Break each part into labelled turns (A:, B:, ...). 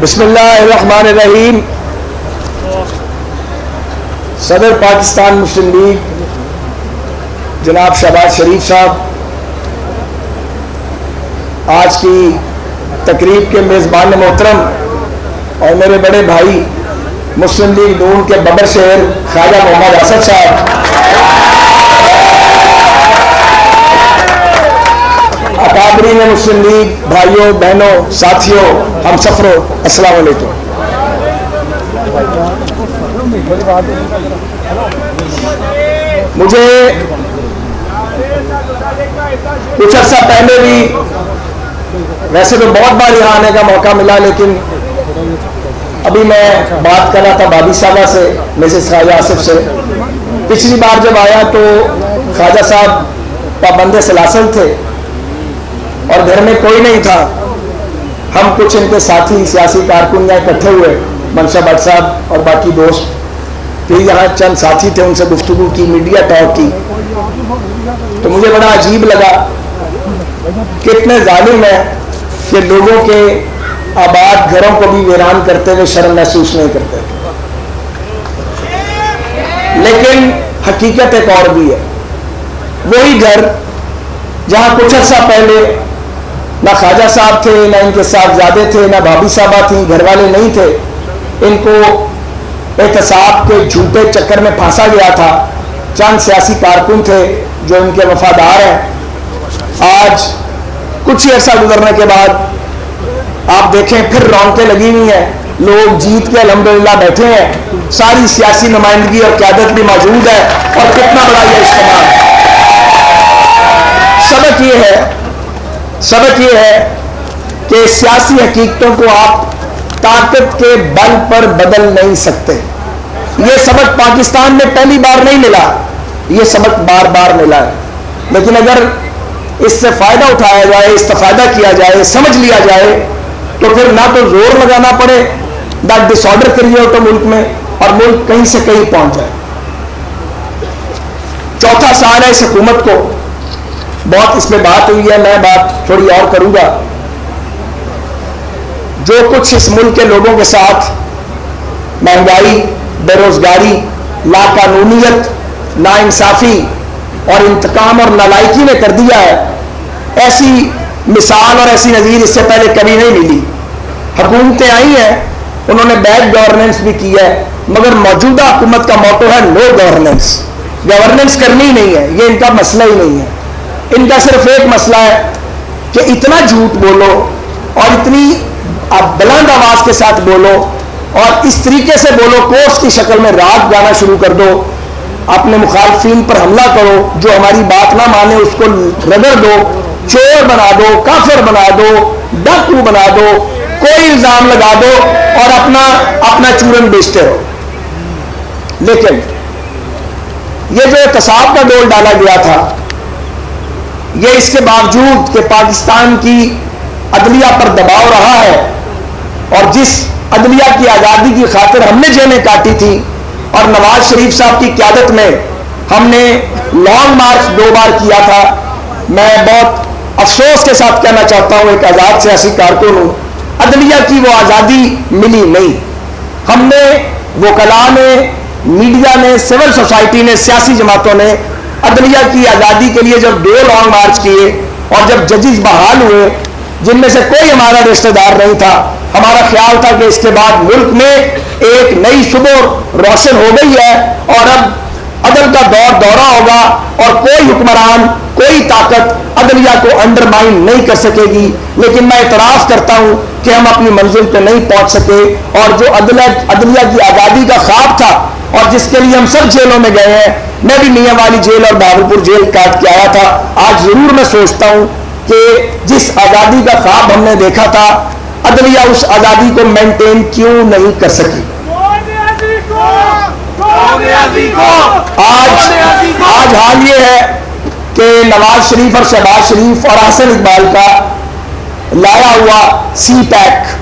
A: बिस्मिल्लाहिर्रहमानिर्रहीम। सदर पाकिस्तान मुस्लिम लीग जनाब शहबाज शरीफ साहब आज की तकरीब के मेज़बान मोहतरम और मेरे बड़े भाई मुस्लिम लीग नून के बबर शहर ख्वाजा मोहम्मद असद साहब, अकाबरीन मुस्लिम लीग भाइयों बहनों साथियों हम सफरों, अस्सलाम वालेकुम। मुझे कुछ अर्सा पहले भी वैसे तो बहुत बार यहाँ आने का मौका मिला, लेकिन अभी मैं बात कर रहा था भाभी साहबा से, मिसेस ख्वाजा आसिफ से। पिछली बार जब आया तो ख्वाजा साहब पाबंदे सलासल थे और घर में कोई नहीं था। हम कुछ इनके साथी सियासी कारकुन यहाँ इकट्ठे हुए, मनशा भट्ट साहब और बाकी दोस्त, फिर यहाँ चंद साथी थे, उनसे गुफ्तगू की, मीडिया टॉक की। तो मुझे बड़ा अजीब लगा कितने जालिम है कि लोगों के आबाद घरों को भी वीरान करते हुए शर्म महसूस नहीं करते। लेकिन हकीकत एक और भी है। वही घर जहां कुछ अर्सा पहले ना ख्वाजा साहब थे, ना इनके साहबजादे थे, ना भाभी साहबा थी, घर वाले नहीं थे, इनको एहतसाब के झूठे चक्कर में फांसा गया था। चंद सियासी कारकुन थे जो इनके वफादार हैं। आज कुछ ही अर्सा गुजरने के बाद आप देखें फिर रौनकें लगी हुई हैं, लोग जीत के अल्हम्दुलिल्लाह बैठे हैं, सारी सियासी नुमाइंदगी और क़यादत भी मौजूद है और कितना बड़ा यह इज्तिमा। सबक ये है कि सियासी हकीकतों को आप ताकत के बल पर बदल नहीं सकते। ये सबक पाकिस्तान में पहली बार नहीं मिला, ये सबक बार बार मिला है। लेकिन अगर इससे फायदा उठाया जाए, इस्तेफादा किया जाए, समझ लिया जाए, तो फिर ना तो जोर लगाना पड़े, ना डिसऑर्डर करिए हो तो मुल्क में, और मुल्क कहीं से कहीं पहुंच जाए। चौथा साल है इस हुकूमत को। बहुत इसमें बात हुई है, मैं बात थोड़ी और करूंगा। जो कुछ इस मुल्क के लोगों के साथ महंगाई, बेरोजगारी, लाकानूनियत, नाइंसाफी और इंतकाम और नालायकी ने कर दिया है, ऐसी मिसाल और ऐसी नज़ीर इससे पहले कभी नहीं मिली। हुकूमतें आई हैं, उन्होंने बैड गवर्नेंस भी की है, मगर मौजूदा हुकूमत का मोटो है नो गवर्नेंस। गवर्नेंस करनी ही नहीं है, ये इनका मसला ही नहीं है। इनका सिर्फ एक मसला है कि इतना झूठ बोलो और इतनी आप बुलंद आवाज के साथ बोलो और इस तरीके से बोलो, कोर्स की शक्ल में राग गाना शुरू कर दो, अपने मुखालफिन पर हमला करो, जो हमारी बात ना माने उसको रगड़ दो, चोर बना दो, काफिर बना दो, डाकू बना दो, कोई इल्जाम लगा दो और अपना चूरन बेचते रहो। लेकिन ये जो एहतसाब का डोल डाला गया था, ये इसके बावजूद कि पाकिस्तान की अदलिया पर दबाव रहा है और जिस अदलिया की आज़ादी की खातिर हमने जेलें काटी थी और नवाज शरीफ साहब की क़यादत में हमने लॉन्ग मार्च 2 बार किया था। मैं बहुत अफसोस के साथ कहना चाहता हूं, एक आज़ाद सियासी कारकुन हूं, अदलिया की वो आज़ादी मिली नहीं। हमने वकला ने, मीडिया ने, सिविल सोसाइटी ने, सियासी जमातों ने अदलिया की आज़ादी के लिए जब 2 लॉन्ग मार्च किए और जब जजेस बहाल हुए, जिनमें से कोई हमारा रिश्तेदार नहीं था, हमारा ख्याल था कि इसके बाद मुल्क में एक नई सुबह रोशन हो गई है और अब अदल का दौरा होगा और कोई हुक्मरान, कोई ताकत अदलिया को अंडरमाइन नहीं कर सकेगी। लेकिन मैं इतराफ़ करता हूं कि हम अपनी मंजिल पे नहीं पहुंच सके और जो अदलिया की आज़ादी का ख्वाब था और जिसके लिए हम सब जेलों में गए हैं, मैं भी मियां वाली जेल और बहावलपुर जेल काट के आया था। आज जरूर मैं सोचता हूं कि जिस आज़ादी का ख्वाब हमने देखा था, अदलिया उस आज़ादी को मेंटेन क्यों नहीं कर सकी। आज हाल ये है कि नवाज शरीफ और शहबाज शरीफ और हसन इकबाल का लाया हुआ सी पैक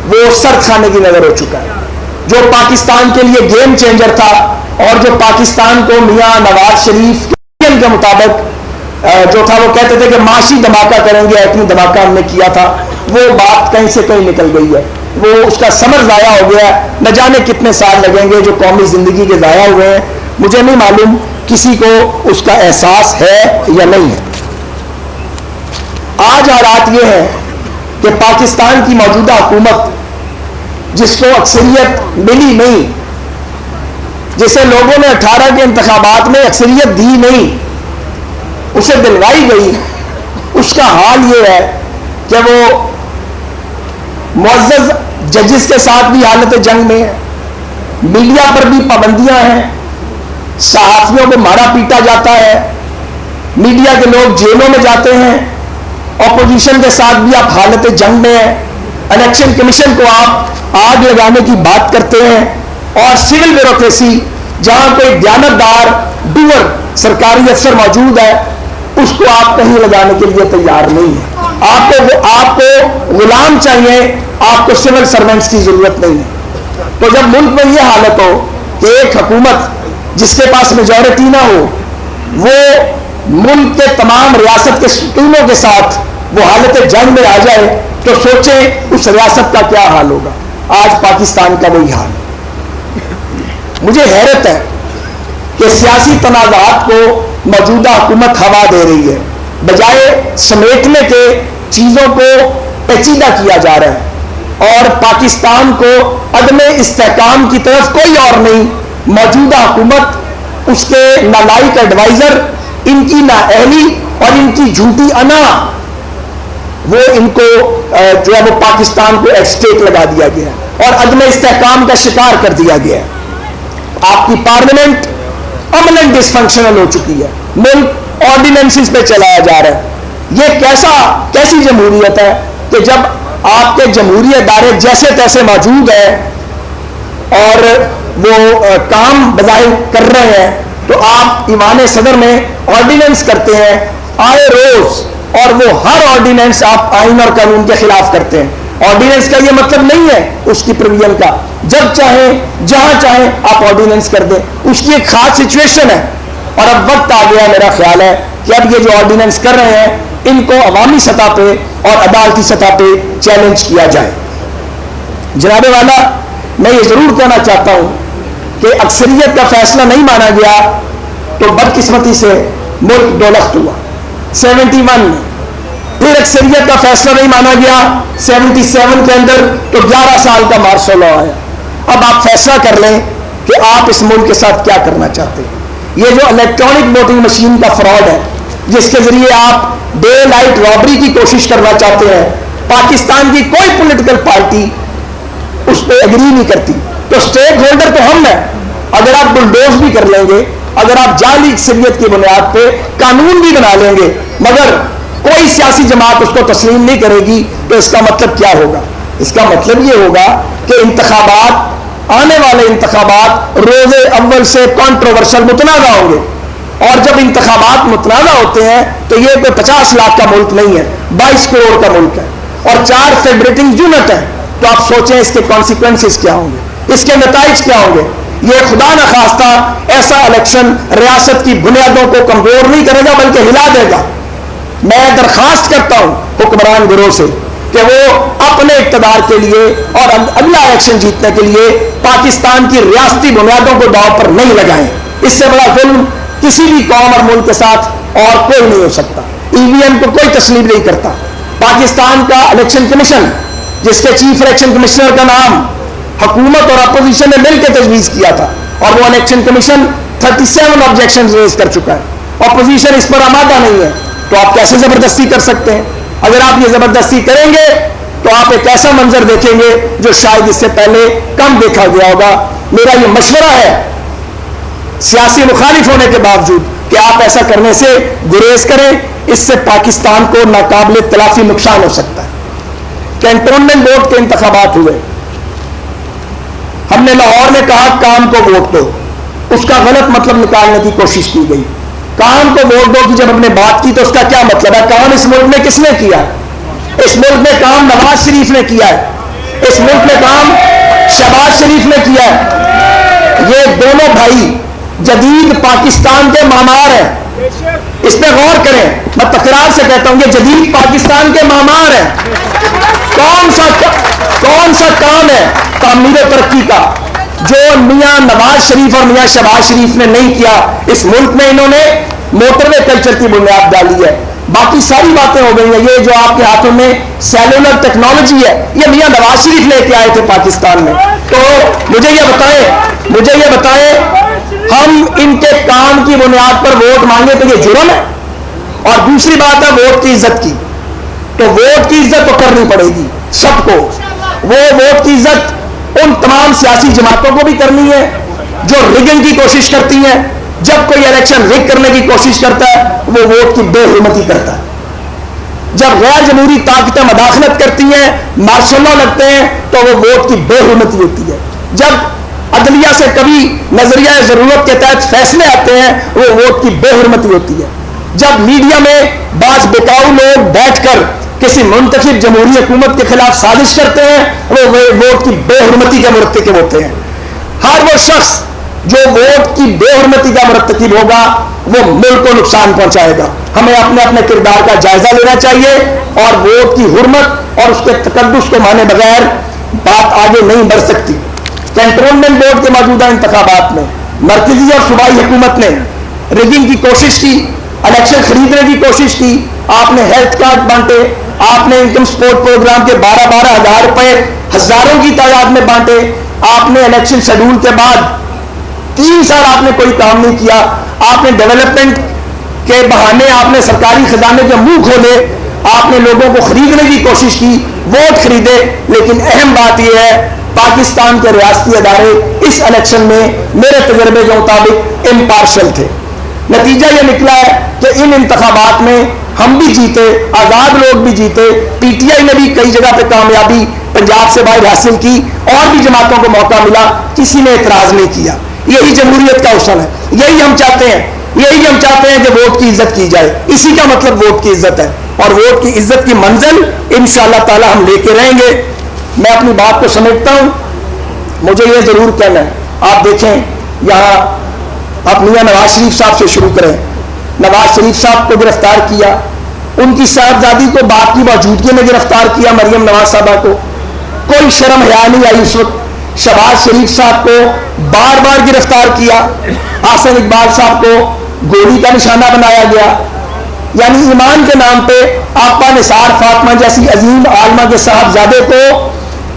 A: वो सर खाने की नजर हो चुका है। जो पाकिस्तान के लिए गेम चेंजर था और जो पाकिस्तान को मियां नवाज शरीफ के मुताबिक जो था वो कहते थे कि माशी धमाका करेंगे, एटमी धमाका हमने किया था, वो बात कहीं से कहीं निकल गई है, वो उसका समर ज़ाया हो गया। न जाने कितने साल लगेंगे जो कौमी ज़िंदगी के ज़ाया हुए हैं, मुझे नहीं मालूम किसी को उसका एहसास है या नहीं है। आज हालात ये है कि पाकिस्तान की मौजूदा हुकूमत, जिसको अक्सरियत मिली नहीं, जिसे लोगों ने 18 के इंतखाबात में अक्सरियत दी नहीं, उसे दिलवाई गई, उसका हाल ये है कि वो मुअज़्ज़ज़ जजेस के साथ भी हालत जंग में है, मीडिया पर भी पाबंदियां हैं, सहाफ़ियों को मारा पीटा जाता है, मीडिया के लोग जेलों में जाते हैं, ऑपोजिशन के साथ भी आप हालत जंग में हैं, इलेक्शन कमीशन को आप आग लगाने की बात करते हैं, और सिविल ब्यूरोक्रेसी जहां कोई दयानतदार डूअर सरकारी अफसर मौजूद है, उसको आप कहीं लगाने के लिए तैयार नहीं है। आपको गुलाम चाहिए, आपको सिविल सर्वेंट्स की जरूरत नहीं है। तो जब मुल्क में यह हालत हो कि एक हुकूमत जिसके पास मेजॉरिटी ना हो, वो मुल्क के तमाम रियासत के सुकूनों के साथ वो हालत जंग में आ जाए, तो सोचें उस रियासत का क्या हाल होगा। आज पाकिस्तान का वही हाल है। मुझे हैरत है कि सियासी तनाज़ात को मौजूदा हुकूमत हवा दे रही है, बजाय समेटने के चीज़ों को पेचीदा किया जा रहा है, और पाकिस्तान को अदम इस्तेहकाम की तरफ कोई और नहीं, मौजूदा हुकूमत, उसके नालायक एडवाइज़र, इनकी नाअहली और इनकी झूठी अना, वो इनको जो है वो पाकिस्तान को एट स्टेक लगा दिया गया है और अदम इस्तेहकाम का शिकार कर दिया गया है। आपकी पार्लियामेंट अमलन डिसफंक्शनल हो चुकी है, मुल्क ऑर्डिनेंसेस पे चलाया जा रहा है। ये कैसी जमहूरियत है कि जब आपके जमहूरी इदारे जैसे तैसे मौजूद है और वो काम बजाय कर रहे हैं, तो आप ईवान सदर में ऑर्डिनेंस करते हैं आए रोज, और वो हर ऑर्डिनेंस आप आइन और कानून के खिलाफ करते हैं। ऑर्डिनेंस का ये मतलब नहीं है उसकी प्रोविजन का, जब चाहे जहां चाहे आप ऑर्डिनेंस कर दें, उसकी एक खास सिचुएशन है। और अब वक्त आ गया, मेरा ख्याल है कि अब ये जो ऑर्डिनेंस कर रहे हैं, इनको अवामी सतह पे और अदालती सतह पे चैलेंज किया जाए। जनाबे वाला, मैं ये जरूर कहना चाहता हूं कि अक्सरियत का फैसला नहीं माना गया तो बदकिस्मती से मुल्क दोलख्त हुआ 71 में, फिर अक्सरियत का फैसला नहीं माना गया 77 के अंदर, तो 11 साल का मार्शल लॉ आया। अब आप फैसला कर लें कि आप इस मुल्क के साथ क्या करना चाहते हैं। ये जो इलेक्ट्रॉनिक वोटिंग मशीन का फ्रॉड है, जिसके जरिए आप डे लाइट रॉबरी की कोशिश करना चाहते हैं, पाकिस्तान की कोई पॉलिटिकल पार्टी उस पर एग्री नहीं करती, तो स्टेक होल्डर तो हम हैं। अगर आप बुलडोज भी कर लेंगे, अगर आप जाली अक्सरियत की बुनियाद पे कानून भी बना लेंगे, मगर कोई सियासी जमात उसको तस्लीम नहीं करेगी, तो इसका मतलब क्या होगा? इसका मतलब ये होगा कि इंतखाबात, आने वाले इंतखाबात रोजे अव्वल से कॉन्ट्रोवर्शियल मुतनाज़ा होंगे, और जब इंतखाबात मुतनाज़ा होते हैं तो ये कोई 50 लाख का मुल्क नहीं है, 22 करोड़ का मुल्क है, और 4 फेडरेटिंग यूनिट है। तो आप सोचें इसके कॉन्सिक्वेंसेस क्या होंगे, इसके नताइज क्या होंगे। ये खुदा न खास्ता ऐसा इलेक्शन रियासत की बुनियादों को कमजोर नहीं करेगा, बल्कि हिला देगा। मैं दरखास्त करता हूं हुक्मरान गिरोह से कि वो अपने इक़्तिदार के लिए और अगला इलेक्शन जीतने के लिए पाकिस्तान की रियासती बुनियादों को दांव पर नहीं लगाएं। इससे बड़ा जुल्म किसी भी कौम और मुल्क के साथ और कोई नहीं हो सकता। ईवीएम को कोई तस्लीम नहीं करता। पाकिस्तान का इलेक्शन कमीशन, जिसके चीफ इलेक्शन कमिश्नर का नाम हुकूमत और अपोजिशन ने मिलकर तजवीज़ किया था, और वो इलेक्शन कमीशन 37 ऑब्जेक्शन रेज कर चुका है। अपोजिशन इस पर आमादा नहीं है, तो आप कैसे जबरदस्ती कर सकते हैं? अगर आप ये जबरदस्ती करेंगे तो आप एक ऐसा मंजर देखेंगे जो शायद इससे पहले कम देखा गया होगा। मेरा ये मशवरा है सियासी मुखालिफ होने के बावजूद कि आप ऐसा करने से गुरेज करें, इससे पाकिस्तान को नाकाबिले तलाफी नुकसान हो सकता है। कैंटोनमेंट बोर्ड के इंतखाबात हुए, हमने लाहौर में कहा काम को वोट दो, उसका गलत मतलब निकालने की कोशिश की गई। काम को वोट दो की जब हमने बात की तो उसका क्या मतलब है? काम इस मुल्क में किसने किया? इस मुल्क में काम नवाज शरीफ ने किया है, इस मुल्क में काम शहबाज शरीफ ने किया है। ये दोनों भाई जदीद पाकिस्तान के मामार हैं। इस पे गौर करें। मैं तकरार से कहता हूं ये जदीद पाकिस्तान के मामार हैं। कौन सा काम है तामीर तरक्की का जो मियां नवाज शरीफ और मियां शहबाज शरीफ ने नहीं किया। इस मुल्क में इन्होंने मोटरवे कल्चर की बुनियाद डाली है, बाकी सारी बातें हो गई हैं। ये जो आपके हाथों में सेलुलर टेक्नोलॉजी है, ये मियां नवाज शरीफ लेके आए थे पाकिस्तान में। तो मुझे ये बताएं हम इनके काम की बुनियाद पर वोट मांगे तो ये जुर्म है। और दूसरी बात है वोट की इज्जत की, तो वोट की इज्जत तो करनी पड़ेगी सबको। वो वोट की इज्जत उन तमाम सियासी जमातों को भी करनी है जो रिगिंग की कोशिश करती हैं। जब कोई इलेक्शन रिग करने की कोशिश करता है वो वोट की बेहुरमती करता है। जब गैर जमहूरी ताकतें मदाखलत करती हैं, मार्शल लॉ लगते हैं, तो वो वोट की बेहुरमती होती है। जब अदलिया से कभी नजरिया जरूरत के तहत फैसले आते हैं वो वोट की बेहुरमती होती है। जब मीडिया में बाज बेकाऊ लोग बैठकर किसी मुंतखब जमहूरी हुकूमत के खिलाफ साजिश करते हैं वो वोट की बेहुरमती के मुरतकिब होते हैं। हर वो शख्स जो वोट की बेहुरमती का मुरतकिब होगा वो मुल्क को नुकसान पहुंचाएगा। हमें अपने अपने किरदार का जायजा लेना चाहिए और वोट की हुर्मत और उसके तकद्दुस को माने बगैर बात आगे नहीं बढ़ सकती। कैंटोनमेंट बोर्ड के मौजूदा इंतखाबात में मरकजी और सूबाई हुकूमत ने रिगिंग की कोशिश की, इलेक्शन खरीदने की कोशिश की। आपने हेल्थ कार्ड बांटे, आपने इनकम सपोर्ट प्रोग्राम के 12-12 हजार रुपए हजारों की तादाद में बांटे। आपने इलेक्शन शेड्यूल के बाद 3 साल आपने कोई काम नहीं किया। आपने डेवलपमेंट के बहाने आपने सरकारी खजाने के मुंह खोले, आपने लोगों को खरीदने की कोशिश की, वोट खरीदे। लेकिन अहम बात यह है पाकिस्तान के रियासती अदारे इस इलेक्शन में मेरे तजर्बे के मुताबिक इम्पार्शल थे। नतीजा यह निकला है कि इन इंतखाबात में हम भी जीते, आजाद लोग भी जीते, पीटीआई ने भी कई जगह पे कामयाबी पंजाब से बाहर हासिल की और भी जमातों को मौका मिला, किसी ने एतराज नहीं किया। यही जमहूरियत का उसूल है, यही हम चाहते हैं कि वोट की इज्जत की जाए। इसी का मतलब वोट की इज्जत है और वोट की इज्जत की मंजिल इंशाअल्लाह ताला हम लेके रहेंगे। मैं अपनी बात को समेटता हूं। मुझे यह जरूर कहना है, आप देखें यहां आप मियां नवाज शरीफ साहब से शुरू करें। नवाज शरीफ साहब को गिरफ्तार किया, उनकी साहबजादी को बाप की मौजूदगी में गिरफ्तार किया, मरियम नवाज साहबा को। कोई शर्म हया नहीं आई उस वक्त। शहबाज शरीफ साहब को बार बार गिरफ्तार किया, आसन इकबाल साहब को गोली का निशाना बनाया गया। यानी ईमान के नाम पे आपा निसार फातिमा जैसी अजीम आलमा के साहबजादे को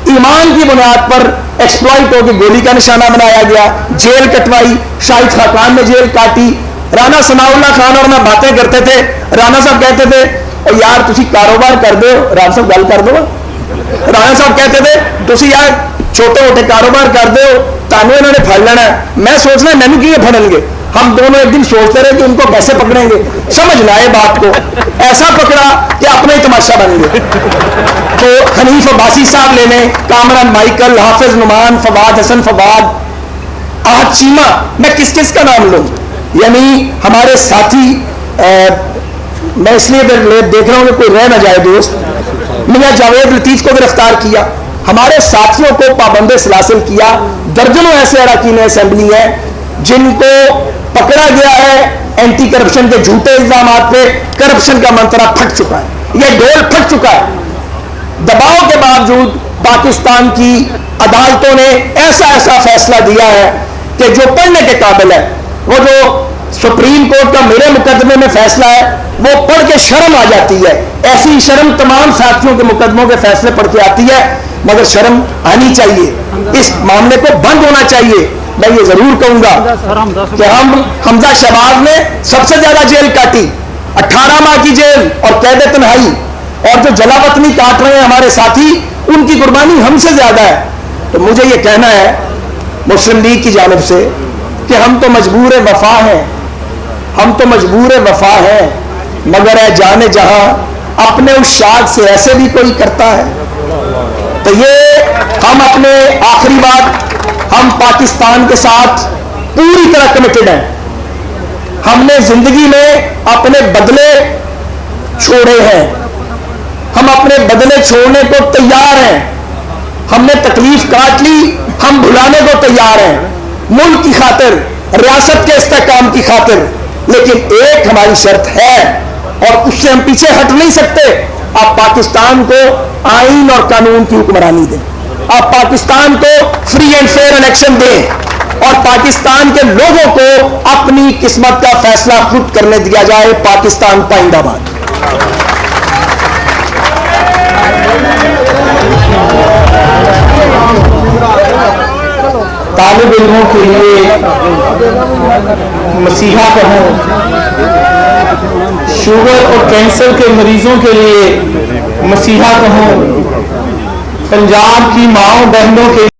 A: ईमान की बुनियाद पर एक्सप्लॉइट होकर गोली का निशाना बनाया गया, जेल कटवाई, शाहिद खाकान ने जेल काटी। राना सनाउल्लाह खान और मैं बातें करते थे, राना साहब कहते थे और यार तुसी कारोबार कर दो, राना साहब गल कर दो। राना साहब कहते थे तुसी यार छोटे मोटे कारोबार कर दो, तानू इन्होंने फड़ लेना है। मैं सोचना मैनू की फड़ेंगे। हम दोनों एक दिन सोचते रहे कि उनको कैसे पकड़ेंगे, समझ ना आए बात को। ऐसा पकड़ा कि अपना ही तमाशा बन गए। तो हनीफ अब्बासी साहब ले लें, कामरान माइकल, हाफिज नुमान, फवाद हसन फवाद, आज चीमा, मैं किस किस का नाम लूं। यानी हमारे साथी मैं इसलिए देख रहा हूं कि कोई रह ना जाए दोस्त, मियां जावेद लतीफ को गिरफ्तार किया, हमारे साथियों को पाबंदे सलासिल किया। दर्जनों ऐसे अरकान असेंबली हैं जिनको पकड़ा गया है एंटी करप्शन के झूठे इल्जाम पे। करप्शन का मंत्रा फट चुका है, यह ढोल फट चुका है। दबाव के बावजूद पाकिस्तान की अदालतों ने ऐसा ऐसा फैसला दिया है कि जो पढ़ने के काबिल है। वो जो सुप्रीम कोर्ट का मेरे मुकदमे में फैसला है वो पढ़ के शर्म आ जाती है। ऐसी शर्म तमाम साथियों के मुकदमों के फैसले पढ़ के आती है, मगर शर्म आनी चाहिए। इस मामले को बंद होना चाहिए। मैं ये जरूर कहूंगा कि हम हमजा शहबाज ने सबसे ज्यादा जेल काटी, 18 माह की जेल और कैद तन्हाई, और जो जलावतनी काट रहे हैं हमारे साथी उनकी कुर्बानी हमसे ज्यादा है। तो मुझे ये कहना है मुस्लिम लीग की जानिब से कि हम तो मजबूर वफा हैं, मगर है जाने जहां अपने उस शाद से ऐसे भी कोई करता है। तो ये हम अपने आखिरी बात, हम पाकिस्तान के साथ पूरी तरह कमिटेड हैं। हमने जिंदगी में अपने बदले छोड़े हैं, हम अपने बदले छोड़ने को तैयार हैं। हमने तकलीफ काट ली, हम भुलाने को तैयार हैं। मुल्क की खातिर, रियासत के इस्तेहकाम की खातिर, लेकिन एक हमारी शर्त है और उससे हम पीछे हट नहीं सकते। आप पाकिस्तान को आईन और कानून की हुक्मरानी दें, आप पाकिस्तान को फ्री एंड फेयर इलेक्शन दें और पाकिस्तान के लोगों को अपनी किस्मत का फैसला खुद करने दिया जाए। पाकिस्तान पाइंदाबाद।
B: तालिब इल्मों के लिए मसीहा कहूं, शुगर और कैंसर के मरीजों के लिए मसीहा कहूं, पंजाब की माओ बहनों के